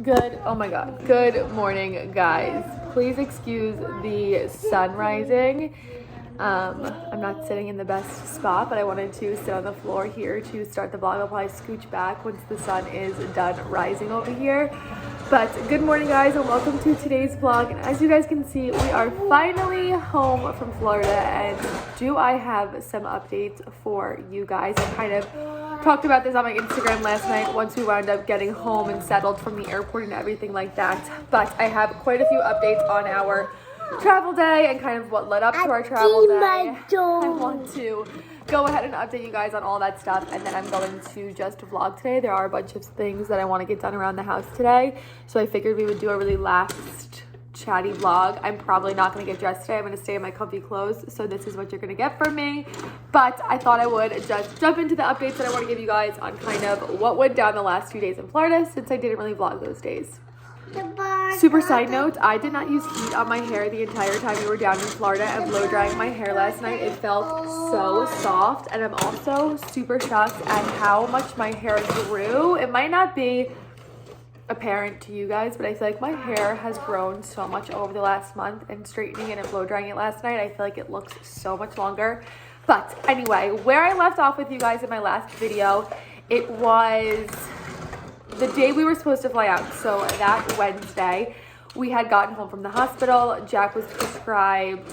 Oh my god, good morning guys. Please excuse the sun rising. I'm not sitting in the best spot, but I wanted to sit on the floor here to start the vlog. I'll probably scooch back once the sun is done rising over here. But good morning guys, and welcome to today's vlog. And as you guys can see, we are finally home from Florida, and do I have some updates for you guys. I kind of talked about this on my Instagram last night once we wound up getting home and settled from the airport and everything like that. But I have quite a few updates on our travel day and kind of what led up to our travel day. I want to go ahead and update you guys on all that stuff, and then I'm going to just vlog today. There are a bunch of things that I want to get done around the house today, so I figured we would do a really last chatty vlog. I'm probably not going to get dressed today. I'm going to stay in my comfy clothes, so this is what you're going to get from me. But I thought I would just jump into the updates that I want to give you guys on kind of what went down the last few days in Florida, since I didn't really vlog those days. Super side note, I did not use heat on my hair the entire time we were down in Florida and blow drying my hair last night. It felt so soft, and I'm also super shocked at how much my hair grew. It might not be apparent to you guys, but I feel like my hair has grown so much over the last month, and straightening it and blow drying it last night, I feel like it looks so much longer. But anyway, where I left off with you guys in my last video, it was the day we were supposed to fly out. So that Wednesday, we had gotten home from the hospital. Jack was prescribed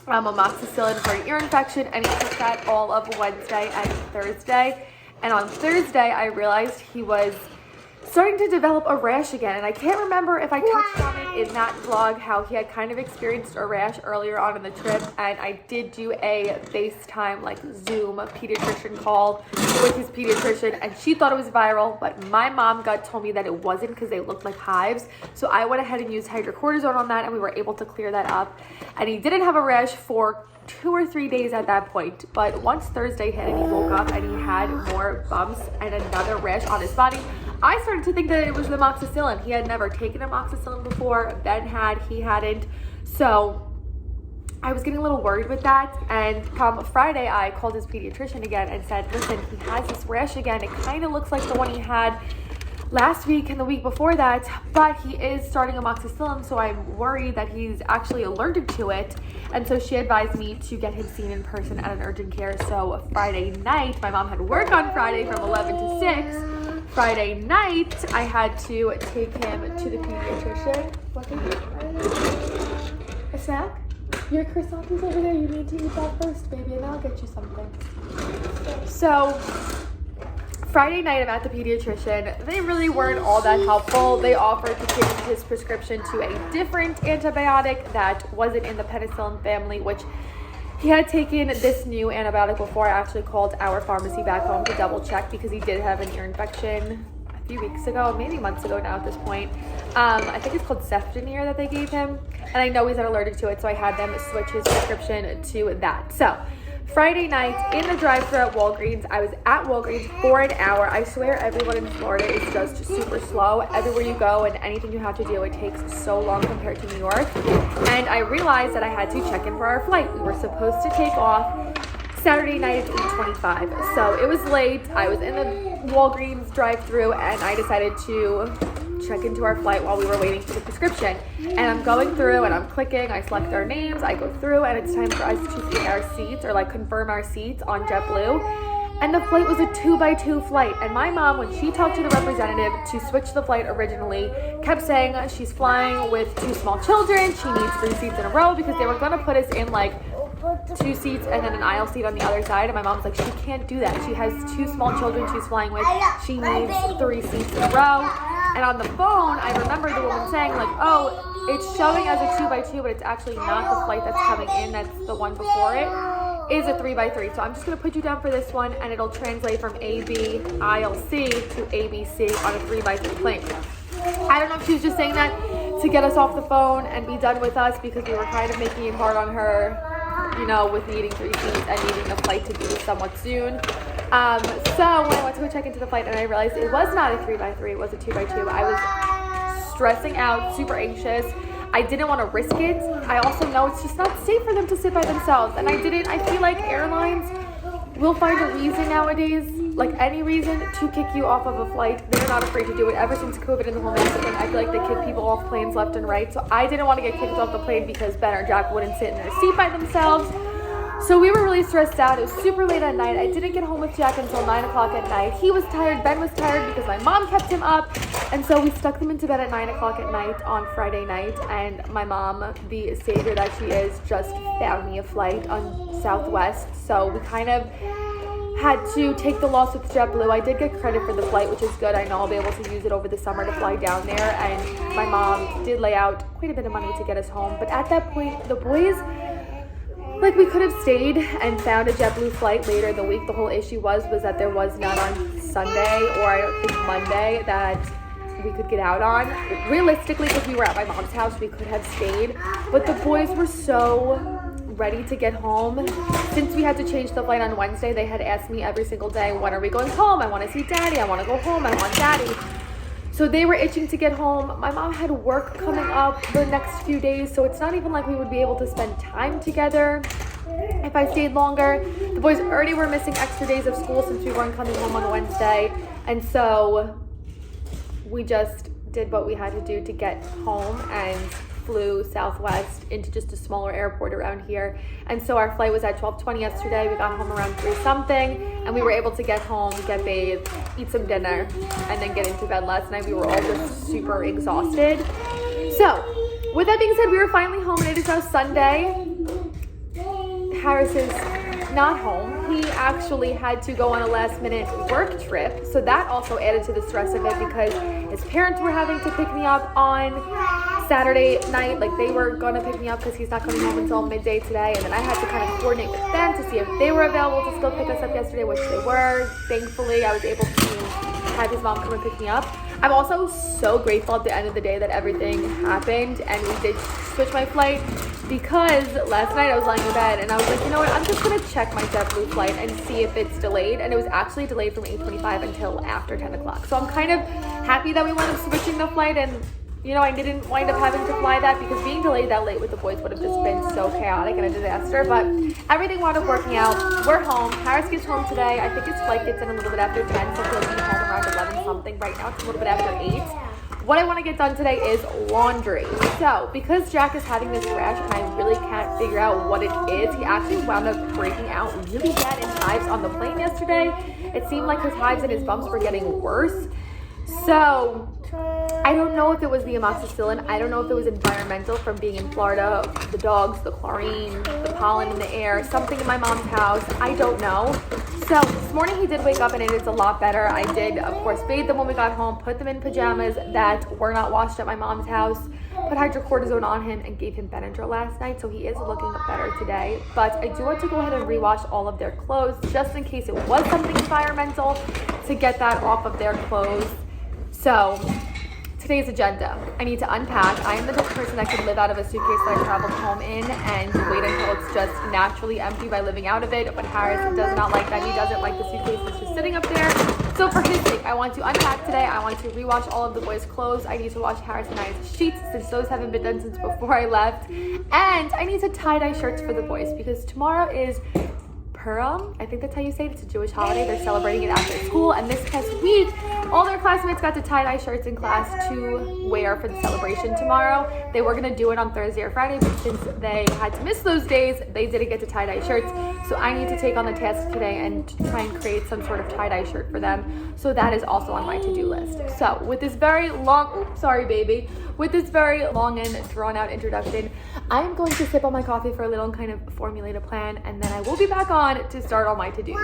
amoxicillin for an ear infection, and he took that all of Wednesday and Thursday. And on Thursday, I realized he was starting to develop a rash again, and I can't remember if I touched on it in that vlog, how he had kind of experienced a rash earlier on in the trip. And I did do a FaceTime, like Zoom pediatrician call with his pediatrician, and she thought it was viral, but my mom gut told me that it wasn't because they looked like hives. So I went ahead and used hydrocortisone on that, and we were able to clear that up. And he didn't have a rash for 2 or 3 days at that point, but once Thursday hit and he woke up and he had more bumps and another rash on his body, I started to think that it was the amoxicillin. He had never taken amoxicillin before. Ben had, he hadn't. So I was getting a little worried with that. And come Friday, I called his pediatrician again and said, listen, he has this rash again. It kind of looks like the one he had last week and the week before that, but he is starting amoxicillin, so I'm worried that he's actually allergic to it. And so she advised me to get him seen in person at an urgent care. So Friday night, my mom had work on Friday from 11 to 6. Friday night, I had to take him to the pediatrician. What are you? A snack? Your croissant is over there. You need to eat that first, baby, and I'll get you something. So Friday night, I'm at the pediatrician. They really weren't all that helpful. They offered to change his prescription to a different antibiotic that wasn't in the penicillin family, which he had taken this new antibiotic before. I actually called our pharmacy back home to double check because he did have an ear infection a few weeks ago, maybe months ago now at this point. I think it's called Ceftonir that they gave him, and I know he's not allergic to it, so I had them switch his prescription to that. So Friday night in the drive-thru at Walgreens, I was at Walgreens for an hour. I swear everyone in Florida is just super slow. Everywhere you go and anything you have to do, it takes so long compared to New York. And I realized that I had to check in for our flight. We were supposed to take off Saturday night at 8:25. So it was late. I was in the Walgreens drive-thru, and I decided to check into our flight while we were waiting for the prescription. And I'm going through and I'm clicking, I select our names, I go through, and it's time for us to pick our seats, or like confirm our seats on JetBlue. And the flight was a 2x2 flight. And my mom, when she talked to the representative to switch the flight originally, kept saying she's flying with 2 small children, she needs 3 seats in a row, because they were gonna put us in like 2 seats and then an aisle seat on the other side. And my mom's like, she can't do that. She has 2 small children she's flying with. She needs 3 seats in a row. And on the phone, I remember the woman saying like, oh, it's showing as a 2x2, but it's actually not the flight that's coming in. That's the one before it is a 3x3. So I'm just gonna put you down for this one, and it'll translate from AB aisle C to ABC on a 3x3 plane. I don't know if she was just saying that to get us off the phone and be done with us, because we were kind of making it hard on her, you know, with needing 3 seats and needing the flight to be somewhat soon. So when I went to go check into the flight and I realized it was not a 3x3, it was a 2x2, I was stressing out, super anxious. I didn't want to risk it. I also know it's just not safe for them to sit by themselves, and I feel like airlines will find a reason nowadays like any reason to kick you off of a flight, they're not afraid to do it. Ever since COVID and the whole mask thing, I feel like they kick people off planes left and right. So I didn't want to get kicked off the plane because Ben or Jack wouldn't sit in their seat by themselves. So we were really stressed out. It was super late at night. I didn't get home with Jack until 9 o'clock at night. He was tired. Ben was tired because my mom kept him up. And so we stuck them into bed at 9 o'clock at night on Friday night. And my mom, the savior that she is, just found me a flight on Southwest. So we kind of had to take the loss with JetBlue. I did get credit for the flight, which is good. I know I'll be able to use it over the summer to fly down there. And my mom did lay out quite a bit of money to get us home. But at that point, the boys, like, we could have stayed and found a JetBlue flight later in the week. The whole issue was that there was none on Sunday or I think Monday that we could get out on. Realistically, if we were at my mom's house, we could have stayed. But the boys were so ready to get home. Since we had to change the flight on Wednesday, they had asked me every single day, when are we going home? I want to see Daddy. I want to go home. I want Daddy. So they were itching to get home. My mom had work coming up the next few days, so it's not even like we would be able to spend time together if I stayed longer. The boys already were missing extra days of school since we weren't coming home on Wednesday. And so we just did what we had to do to get home and flew Southwest into just a smaller airport around here. And so our flight was at 12:20 yesterday. We got home around 3 something, and we were able to get home, get bathed, eat some dinner, and then get into bed last night. We were all just super exhausted. So with that being said, we were finally home, and it is now Sunday. Harris is not home. He actually had to go on a last minute work trip, so that also added to the stress of it because his parents were having to pick me up on Saturday night. Like, they were gonna pick me up because he's not coming home until midday today, and then I had to kind of coordinate with them to see if they were available to still pick us up yesterday, which they were. Thankfully, I was able to have his mom come and pick me up. I'm also so grateful at the end of the day that everything happened and we did switch my flight, because last night I was lying in bed and I was like, you know what, I'm just gonna check my JetBlue flight and see if it's delayed, and it was actually delayed from 8:25 until after 10 o'clock. So I'm kind of happy that we wound up switching the flight, and you know, I didn't wind up having to fly that, because being delayed that late with the boys would have just been so chaotic and a disaster. But everything wound up working out. We're home. Harris gets home today. I think his flight gets in a little bit after 10, so he'll be home around 11 something. Right now it's a little bit after 8. What I want to get done today is laundry. So because Jack is having this rash and I really can't figure out what it is, he actually wound up breaking out really bad in hives on the plane yesterday. It seemed like his hives and his bumps were getting worse. So I don't know if it was the amoxicillin. I don't know if it was environmental from being in Florida, the dogs, the chlorine, the pollen in the air, something in my mom's house. I don't know. So this morning he did wake up and it is a lot better. I did, of course, bathe them when we got home, put them in pajamas that were not washed at my mom's house, put hydrocortisone on him, and gave him Benadryl last night. So he is looking better today. But I do want to go ahead and rewash all of their clothes just in case it was something environmental, to get that off of their clothes. So today's agenda, I need to unpack. I am the type of person that can live out of a suitcase that I traveled home in and wait until it's just naturally empty by living out of it. But Harris does not like that. He doesn't like the suitcase that's just sitting up there. So for his sake, I want to unpack today. I want to rewash all of the boys' clothes. I need to wash Harris and I's sheets, since those haven't been done since before I left. And I need to tie-dye shirts for the boys, because tomorrow is Purim. I think that's how you say it. It's a Jewish holiday. They're celebrating it after school. And this past week, all their classmates got to tie-dye shirts in class to wear for the celebration tomorrow. They were going to do it on Thursday or Friday, but since they had to miss those days, they didn't get to tie-dye shirts. So I need to take on the task today and try and create some sort of tie-dye shirt for them. So that is also on my to-do list. So with this very long, with this very long and drawn-out introduction, I'm going to sip on my coffee for a little and kind of formulate a plan, and then I will be back on to start all my to-dos.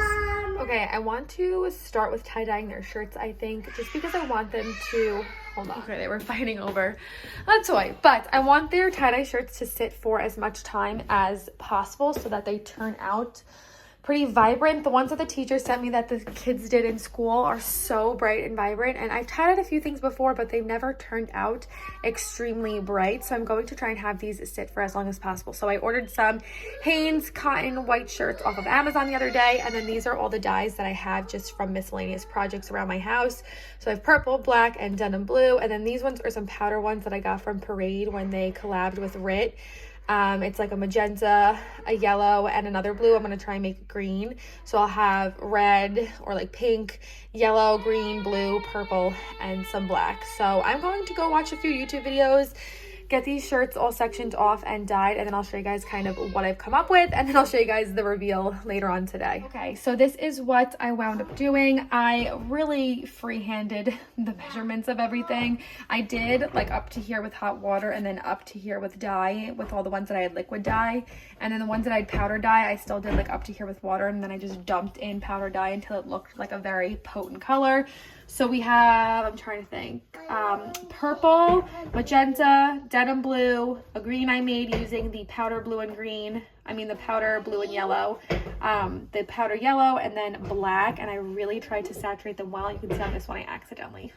Okay, I want to start with tie-dyeing their shirts, I think, just because I want them to, hold on, okay, they were fighting over a toy, but I want their tie-dye shirts to sit for as much time as possible so that they turn out pretty vibrant. The ones that the teacher sent me that the kids did in school are so bright and vibrant, and I've tied a few things before, but they've never turned out extremely bright, so I'm going to try and have these sit for as long as possible. So I ordered some Hanes cotton white shirts off of Amazon the other day, and then these are all the dyes that I have just from miscellaneous projects around my house. So I have purple, black, and denim blue, and then these ones are some powder ones that I got from Parade when they collabed with RIT. It's like a magenta, a yellow, and another blue. I'm going to try and make it green. So I'll have red or like pink, yellow, green, blue, purple, and some black. So I'm going to go watch a few YouTube videos, get these shirts all sectioned off and dyed, and then I'll show you guys kind of what I've come up with, and then I'll show you guys the reveal later on today. Okay, so this is what I wound up doing. I really free-handed the measurements of everything. I did like up to here with hot water and then up to here with dye, with all the ones that I had liquid dye, and then the ones that I had powder dye, I still did like up to here with water, and then I just dumped in powder dye until it looked like a very potent color. So we have, I'm trying to think, purple, magenta, denim blue, a green I made using the powder blue and green, the powder blue and yellow, the powder yellow, and then black, and I really tried to saturate them well. You can see on this one I accidentally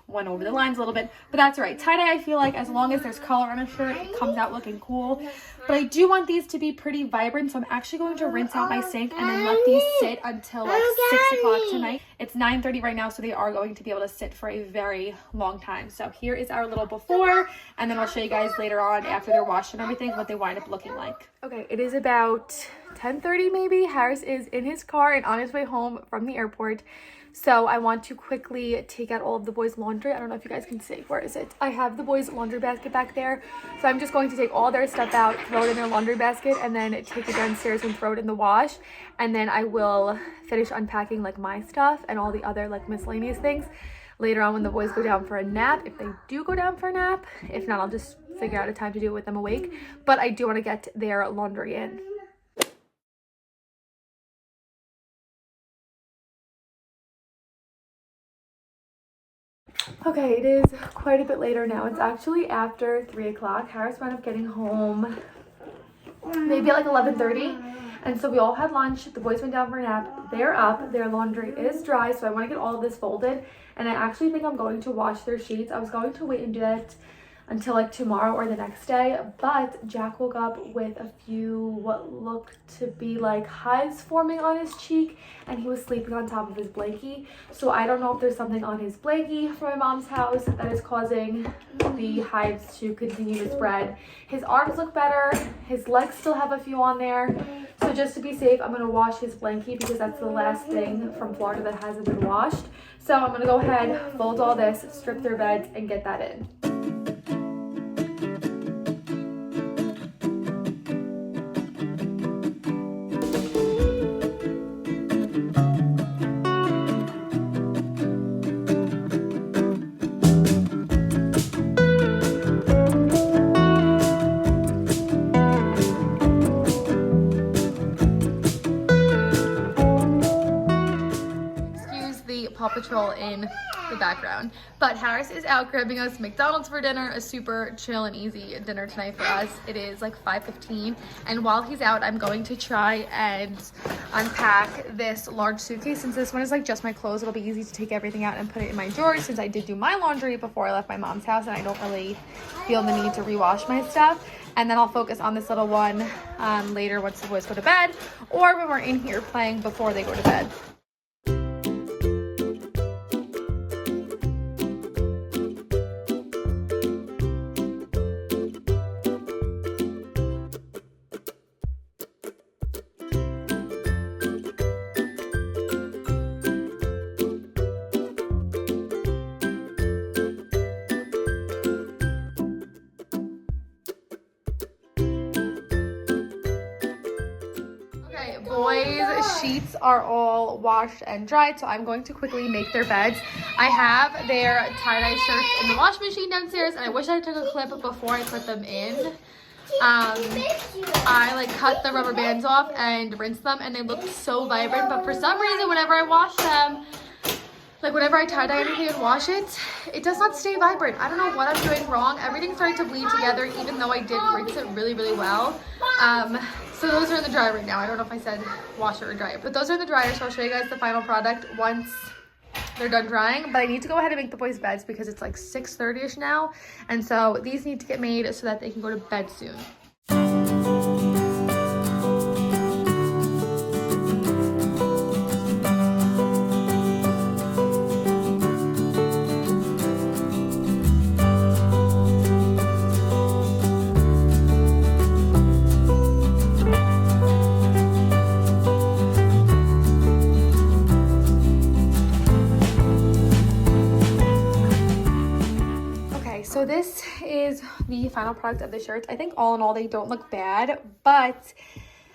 went over the lines a little bit, but that's all right. Tie-dye, I feel like as long as there's color on a shirt, it comes out looking cool. But I do want these to be pretty vibrant, so I'm actually going to rinse out my sink and then let these sit until like 6 o'clock tonight. It's 9:30 right now, so they are going to be able to sit for a very long time. So here is our little before, and then I'll show you guys later on after they're washed and everything what they wind up looking like. Okay, it is about 10:30 maybe. Harris is in his car and on his way home from the airport. So I want to quickly take out all of the boys' laundry. I don't know if you guys can see. Where is it? I have the boys' laundry basket back there. So I'm just going to take all their stuff out, throw it in their laundry basket, and then take it downstairs and throw it in the wash. And then I will finish unpacking like my stuff and all the other like miscellaneous things later on when the boys go down for a nap. If they do go down for a nap. If not, I'll just figure out a time to do it with them awake. But I do want to get their laundry in. Okay, it is quite a bit later now. It's actually after 3 o'clock. Harris wound up getting home maybe like 11:30. And so we all had lunch. The boys went down for a nap. They're up. Their laundry is dry. So I want to get all of this folded. And I actually think I'm going to wash their sheets. I was going to wait and do that until like tomorrow or the next day, but Jack woke up with a few what looked to be like hives forming on his cheek, and he was sleeping on top of his blankie. So I don't know if there's something on his blankie from my mom's house that is causing the hives to continue to spread. His arms look better. His legs still have a few on there. So just to be safe, I'm gonna wash his blankie because that's the last thing from Florida that hasn't been washed. So I'm gonna go ahead, fold all this, strip their beds, and get that in. Paw Patrol in the background, but Harris is out grabbing us McDonald's for dinner, a super chill and easy dinner tonight for us. It is like 5:15, and while he's out, I'm going to try and unpack this large suitcase. Since this one is like just my clothes, it'll be easy to take everything out and put it in my drawers, since I did do my laundry before I left my mom's house and I don't really feel the need to rewash my stuff. And then I'll focus on this little one later once the boys go to bed, or when we're in here playing before they go to bed. Boys' sheets are all washed and dried, so I'm going to quickly make their beds. I have their tie-dye shirts in the wash machine downstairs, and I wish I took a clip before I put them in. I like cut the rubber bands off and rinsed them, and they looked so vibrant, but for some reason whenever I wash them, like whenever I tie-dye anything and wash it, it does not stay vibrant. I don't know what I'm doing wrong. Everything's starting to bleed together, even though I did rinse it really, really well. So those are in the dryer right now. I don't know if I said washer or dryer, but those are in the dryer, so I'll show you guys the final product once they're done drying. But I need to go ahead and make the boys' beds because it's like 6:30ish now, and so these need to get made so that they can go to bed soon. Okay, so this is the final product of the shirts. I think all in all, they don't look bad, but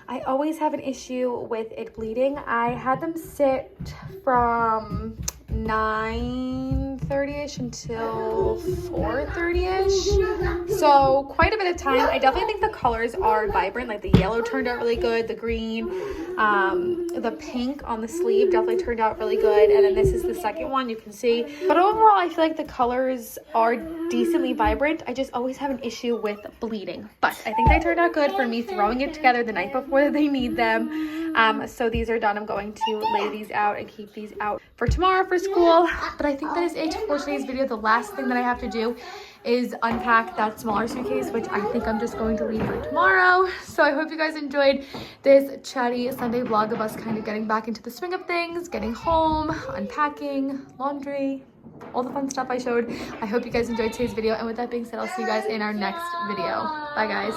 I always have an issue with it bleeding. I had them sit from 9:30ish until 4:30ish, so quite a bit of time. I definitely think the colors are vibrant. Like the yellow turned out really good, the green, the pink on the sleeve definitely turned out really good, and then this is the second one, you can see. But overall, I feel like the colors are decently vibrant. I just always have an issue with bleeding, but I think they turned out good for me throwing it together the night before they need them. So these are done. I'm going to lay these out and keep these out for tomorrow for school. But I think that is it for today's video. The last thing that I have to do is unpack that smaller suitcase, which I think I'm just going to leave for tomorrow. So I hope you guys enjoyed this chatty Sunday vlog of us kind of getting back into the swing of things, getting home, unpacking, laundry, all the fun stuff I showed. I hope you guys enjoyed today's video. And with that being said, I'll see you guys in our next video. Bye guys.